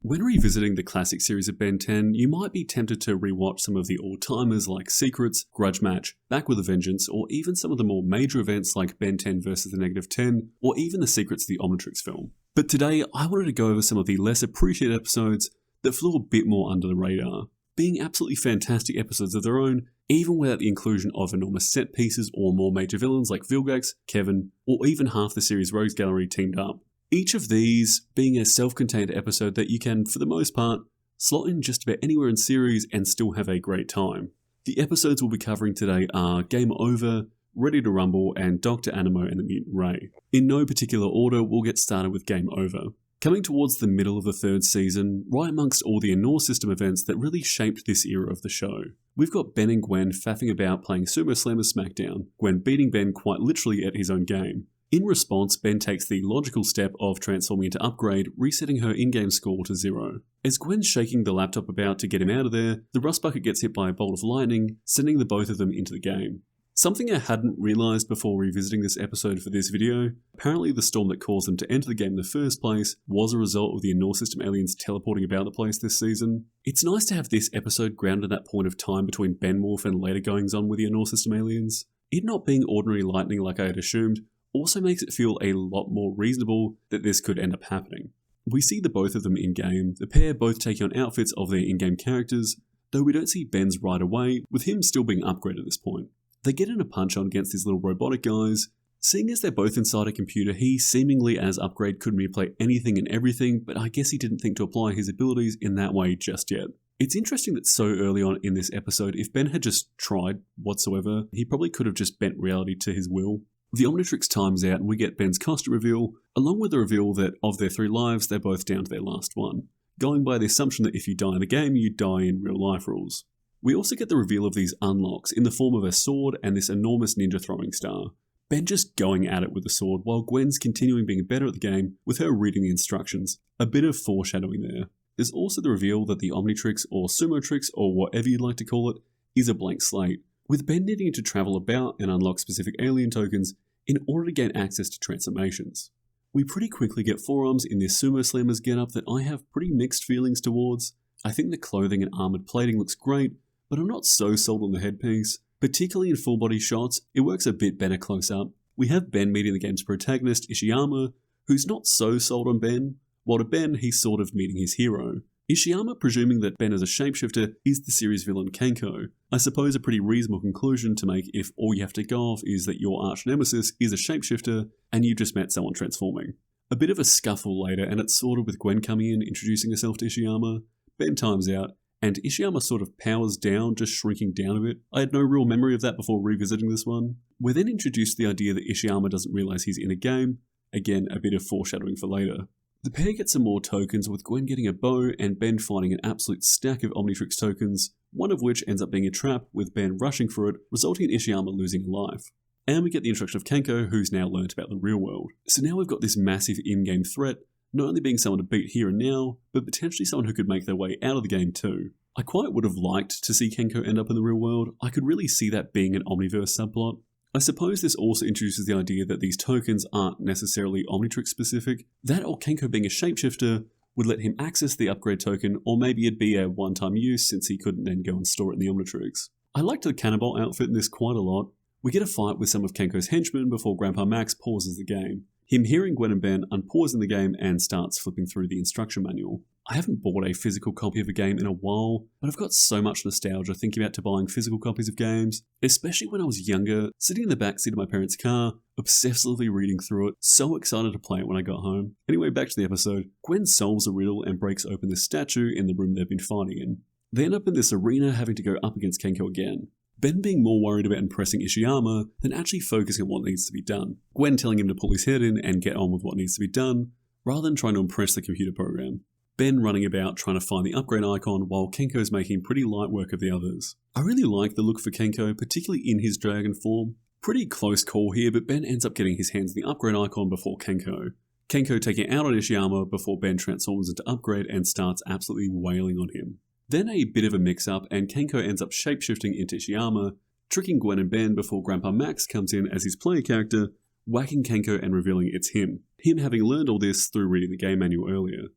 When revisiting the classic series of Ben 10, you might be tempted to rewatch some of the all-timers like Secrets, Grudge Match, Back with a Vengeance, or even some of the more major events like Ben 10 vs the Negative 10, or even the Secrets of the Omnitrix film. But today, I wanted to go over some of the less appreciated episodes that flew a bit more under the radar, being absolutely fantastic episodes of their own, even without the inclusion of enormous set pieces or more major villains like Vilgax, Kevin, or even half the series Rogues Gallery teamed up. Each of these being a self-contained episode that you can, for the most part, slot in just about anywhere in series and still have a great time. The episodes we'll be covering today are Game Over, Ready to Rumble, and Dr. Animo and the Mutant Ray. In no particular order, we'll get started with Game Over. Coming towards the middle of the third season, right amongst all the Anor system events that really shaped this era of the show, we've got Ben and Gwen faffing about playing Sumo Slammer Smackdown, Gwen beating Ben quite literally at his own game. In response, Ben takes the logical step of transforming into Upgrade, resetting her in-game score to 0. As Gwen's shaking the laptop about to get him out of there, the rust bucket gets hit by a bolt of lightning, sending the both of them into the game. Something I hadn't realised before revisiting this episode for this video, apparently the storm that caused them to enter the game in the first place was a result of the Anor system aliens teleporting about the place this season. It's nice to have this episode grounded at that point of time between Benmorph and later goings on with the Anor system aliens. It not being ordinary lightning like I had assumed, also makes it feel a lot more reasonable that this could end up happening. We see the both of them in-game, the pair both taking on outfits of their in-game characters, though we don't see Ben's right away, with him still being upgraded at this point. They get in a punch-on against these little robotic guys. Seeing as they're both inside a computer, he seemingly as Upgrade could replay anything and everything, but I guess he didn't think to apply his abilities in that way just yet. It's interesting that so early on in this episode, if Ben had just tried whatsoever, he probably could have just bent reality to his will. The Omnitrix times out and we get Ben's costume reveal, along with the reveal that of their 3 lives, they're both down to their last one, going by the assumption that if you die in the game, you die in real life rules. We also get the reveal of these unlocks in the form of a sword and this enormous ninja throwing star. Ben just going at it with the sword, while Gwen's continuing being better at the game with her reading the instructions. A bit of foreshadowing there. There's also the reveal that the Omnitrix or Sumotrix, or whatever you'd like to call it, is a blank slate, with Ben needing to travel about and unlock specific alien tokens in order to gain access to transformations. We pretty quickly get forearms in this Sumo Slammer's getup that I have pretty mixed feelings towards. I think the clothing and armoured plating looks great, but I'm not so sold on the headpiece. Particularly in full body shots, it works a bit better close up. We have Ben meeting the game's protagonist, Ishiyama, who's not so sold on Ben, while to Ben he's sort of meeting his hero. Ishiyama, presuming that Ben as a shapeshifter is the series villain Kenko, I suppose a pretty reasonable conclusion to make if all you have to go off is that your arch nemesis is a shapeshifter and you just met someone transforming. A bit of a scuffle later, and it's sort of with Gwen coming in, introducing herself to Ishiyama. Ben times out, and Ishiyama sort of powers down, just shrinking down a bit. I had no real memory of that before revisiting this one. We're then introduced to the idea that Ishiyama doesn't realise he's in a game. Again, a bit of foreshadowing for later. The pair get some more tokens, with Gwen getting a bow and Ben finding an absolute stack of Omnitrix tokens, one of which ends up being a trap, with Ben rushing for it, resulting in Ishiyama losing a life. And we get the introduction of Kenko, who's now learnt about the real world. So now we've got this massive in-game threat, not only being someone to beat here and now, but potentially someone who could make their way out of the game too. I quite would have liked to see Kenko end up in the real world. I could really see that being an omniverse subplot. I suppose this also introduces the idea that these tokens aren't necessarily Omnitrix specific. That or Kenko being a shapeshifter would let him access the upgrade token, or maybe it'd be a one-time use since he couldn't then go and store it in the Omnitrix. I liked the cannibal outfit in this quite a lot. We get a fight with some of Kenko's henchmen before Grandpa Max pauses the game. Him hearing Gwen and Ben unpausing the game and starts flipping through the instruction manual. I haven't bought a physical copy of a game in a while, but I've got so much nostalgia thinking about buying physical copies of games, especially when I was younger, sitting in the backseat of my parents' car, obsessively reading through it, so excited to play it when I got home. Anyway, back to the episode. Gwen solves a riddle and breaks open this statue in the room they've been fighting in. They end up in this arena having to go up against Kenko again. Ben being more worried about impressing Ishiyama than actually focusing on what needs to be done. Gwen telling him to pull his head in and get on with what needs to be done, rather than trying to impress the computer program. Ben running about trying to find the upgrade icon while Kenko's making pretty light work of the others. I really like the look for Kenko, particularly in his dragon form. Pretty close call here, but Ben ends up getting his hands on the upgrade icon before Kenko. Kenko taking it out on Ishiyama before Ben transforms into upgrade and starts absolutely wailing on him. Then a bit of a mix-up and Kenko ends up shapeshifting into Ishiyama, tricking Gwen and Ben before Grandpa Max comes in as his player character, whacking Kenko and revealing it's him having learned all this through reading the game manual earlier.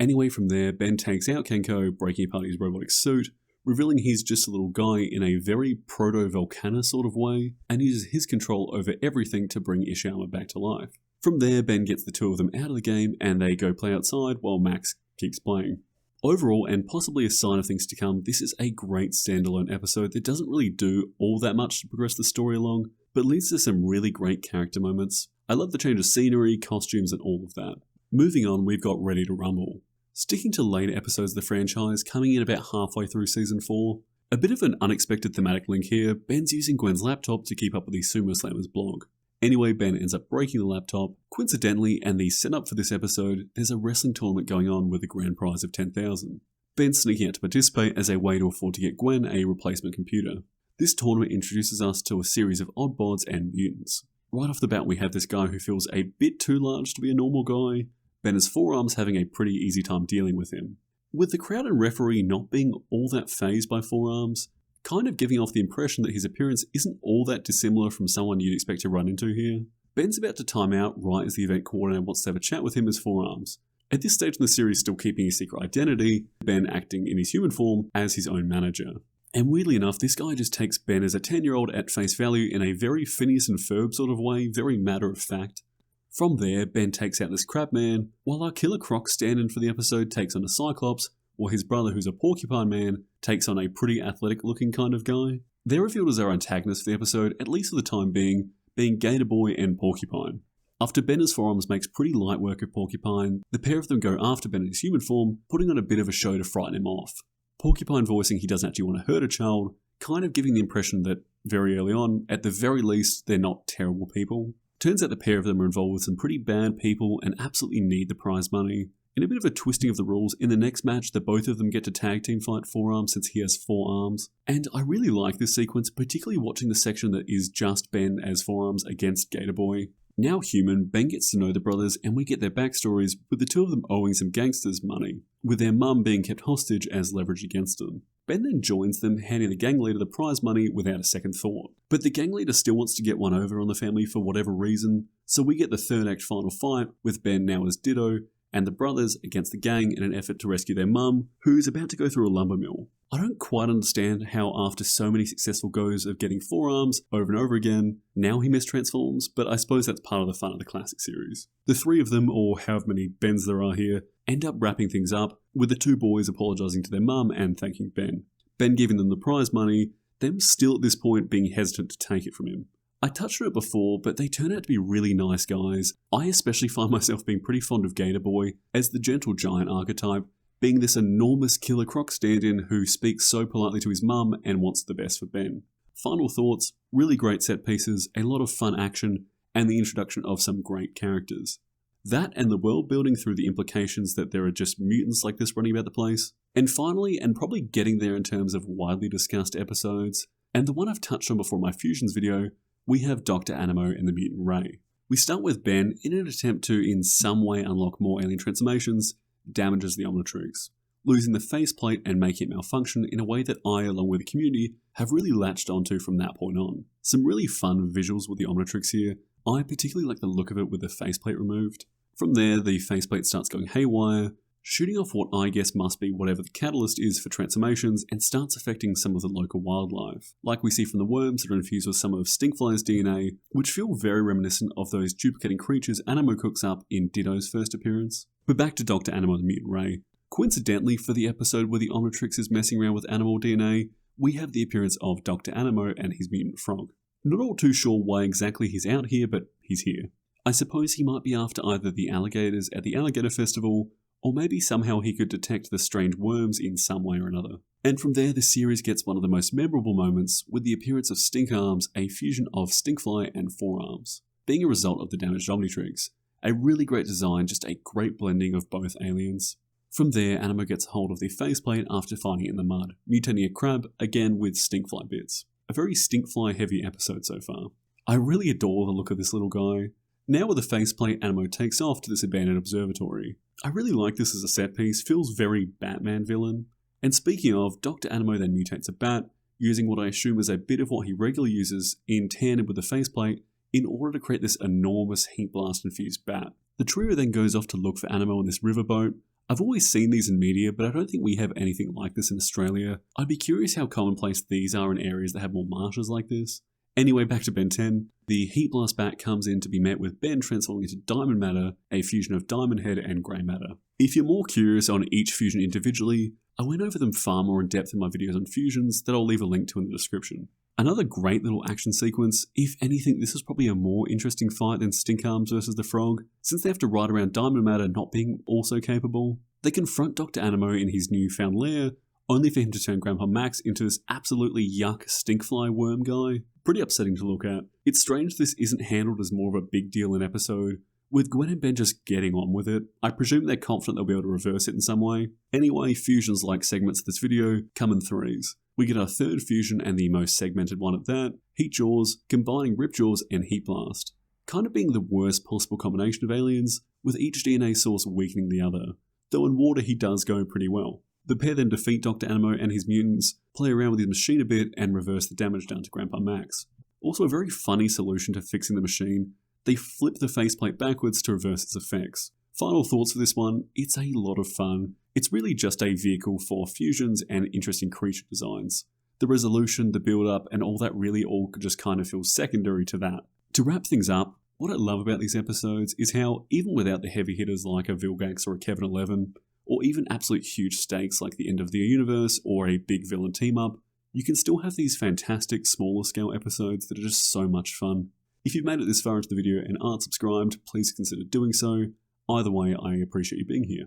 Anyway, from there, Ben takes out Kenko, breaking apart his robotic suit, revealing he's just a little guy in a very proto-Volcana sort of way, and uses his control over everything to bring Ishiyama back to life. From there, Ben gets the two of them out of the game, and they go play outside while Max keeps playing. Overall, and possibly a sign of things to come, this is a great standalone episode that doesn't really do all that much to progress the story along, but leads to some really great character moments. I love the change of scenery, costumes, and all of that. Moving on, we've got Ready to Rumble. Sticking to later episodes of the franchise, coming in about halfway through Season 4. A bit of an unexpected thematic link here, Ben's using Gwen's laptop to keep up with the Sumo Slammers blog. Anyway, Ben ends up breaking the laptop. Coincidentally, and the setup for this episode, there's a wrestling tournament going on with a grand prize of $10,000. Ben's sneaking out to participate as a way to afford to get Gwen a replacement computer. This tournament introduces us to a series of oddbods and mutants. Right off the bat, we have this guy who feels a bit too large to be a normal guy. Ben has forearms, having a pretty easy time dealing with him. With the crowd and referee not being all that fazed by forearms, kind of giving off the impression that his appearance isn't all that dissimilar from someone you'd expect to run into here. Ben's about to time out right as the event coordinator wants to have a chat with him as forearms. At this stage in the series, still keeping his secret identity, Ben acting in his human form as his own manager. And weirdly enough, this guy just takes Ben as a 10-year-old at face value in a very Phineas and Ferb sort of way, very matter of fact. From there, Ben takes out this crabman, while our Killer Croc stand-in for the episode takes on a Cyclops, while his brother, who's a porcupine man, takes on a pretty athletic-looking kind of guy. They're revealed as our antagonists for the episode, at least for the time being Gator Boy and Porcupine. After Ben's forearms makes pretty light work of Porcupine, the pair of them go after Ben in his human form, putting on a bit of a show to frighten him off. Porcupine voicing he doesn't actually want to hurt a child, kind of giving the impression that, very early on, at the very least, they're not terrible people. Turns out the pair of them are involved with some pretty bad people and absolutely need the prize money. In a bit of a twisting of the rules, in the next match, the both of them get to tag team fight Forearms since he has 4 arms. And I really like this sequence, particularly watching the section that is just Ben as Forearms against Gator Boy. Now human, Ben gets to know the brothers and we get their backstories, with the two of them owing some gangsters money, with their mum being kept hostage as leverage against them. Ben then joins them, handing the gang leader the prize money without a second thought. But the gang leader still wants to get one over on the family for whatever reason, so we get the third act final fight, with Ben now as Ditto, and the brothers against the gang in an effort to rescue their mum, who's about to go through a lumber mill. I don't quite understand how after so many successful goes of getting forearms over and over again, now he mistransforms, but I suppose that's part of the fun of the classic series. The three of them, or however many Bens there are here, end up wrapping things up, with the two boys apologising to their mum and thanking Ben. Ben giving them the prize money, them still at this point being hesitant to take it from him. I touched on it before, but they turn out to be really nice guys. I especially find myself being pretty fond of Gator Boy as the gentle giant archetype, being this enormous Killer Croc stand-in who speaks so politely to his mum and wants the best for Ben. Final thoughts, really great set pieces, a lot of fun action, and the introduction of some great characters. That and the world building through the implications that there are just mutants like this running about the place. And finally, and probably getting there in terms of widely discussed episodes, and the one I've touched on before in my Fusions video, we have Dr. Animo and the Mutant Ray. We start with Ben in an attempt to in some way unlock more alien transformations, damages the Omnitrix, losing the faceplate and making it malfunction in a way that I, along with the community, have really latched onto from that point on. Some really fun visuals with the Omnitrix here. I particularly like the look of it with the faceplate removed. From there, the faceplate starts going haywire, shooting off what I guess must be whatever the catalyst is for transformations, and starts affecting some of the local wildlife, like we see from the worms that are infused with some of Stinkfly's DNA, which feel very reminiscent of those duplicating creatures Animo cooks up in Ditto's first appearance. But back to Dr. Animo and the Mutant Ray. Coincidentally, for the episode where the Omnitrix is messing around with animal DNA, we have the appearance of Dr. Animo and his mutant frog. Not all too sure why exactly he's out here, but he's here. I suppose he might be after either the alligators at the Alligator Festival, or maybe somehow he could detect the strange worms in some way or another. And from there, the series gets one of the most memorable moments with the appearance of Stink Arms, a fusion of Stinkfly and Forearms, being a result of the damaged Omnitrix. A really great design, just a great blending of both aliens. From there, Animo gets hold of the faceplate after finding it in the mud, mutating a crab, again with Stinkfly bits. A very Stinkfly heavy episode so far. I really adore the look of this little guy. Now with the faceplate, Animo takes off to this abandoned observatory. I really like this as a set piece, feels very Batman villain. And speaking of, Dr. Animo then mutates a bat, using what I assume is a bit of what he regularly uses in tandem with the faceplate in order to create this enormous heat blast infused bat. The trio then goes off to look for Animo in this riverboat. I've always seen these in media, but I don't think we have anything like this in Australia. I'd be curious how commonplace these are in areas that have more marshes like this. Anyway, back to Ben 10. The Heat Blast back comes in to be met with Ben transforming into Diamond Matter, a fusion of Diamond Head and Grey Matter. If you're more curious on each fusion individually, I went over them far more in depth in my videos on fusions that I'll leave a link to in the description. Another great little action sequence. If anything, this is probably a more interesting fight than Stink Arms versus the Frog, since they have to ride around Diamond Matter not being also capable. They confront Dr. Animo in his newfound lair, only for him to turn Grandpa Max into this absolutely yuck stinkfly worm guy. Pretty upsetting to look at. It's strange this isn't handled as more of a big deal in episode, with Gwen and Ben just getting on with it. I presume they're confident they'll be able to reverse it in some way. Anyway, fusions like segments of this video come in threes. We get our third fusion and the most segmented one at that, Heat Jaws, combining Rip Jaws and Heat Blast. Kind of being the worst possible combination of aliens, with each DNA source weakening the other. Though in water he does go pretty well. The pair then defeat Dr. Animo and his mutants, play around with his machine a bit, and reverse the damage down to Grandpa Max. Also a very funny solution to fixing the machine, they flip the faceplate backwards to reverse its effects. Final thoughts for this one, it's a lot of fun. It's really just a vehicle for fusions and interesting creature designs. The resolution, the build-up, and all that really all just kind of feels secondary to that. To wrap things up, what I love about these episodes is how, even without the heavy hitters like a Vilgax or a Kevin 11, or even absolute huge stakes like the end of the universe or a big villain team-up, you can still have these fantastic smaller scale episodes that are just so much fun. If you've made it this far into the video and aren't subscribed, please consider doing so. Either way, I appreciate you being here.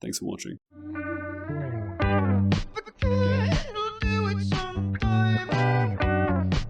Thanks for watching.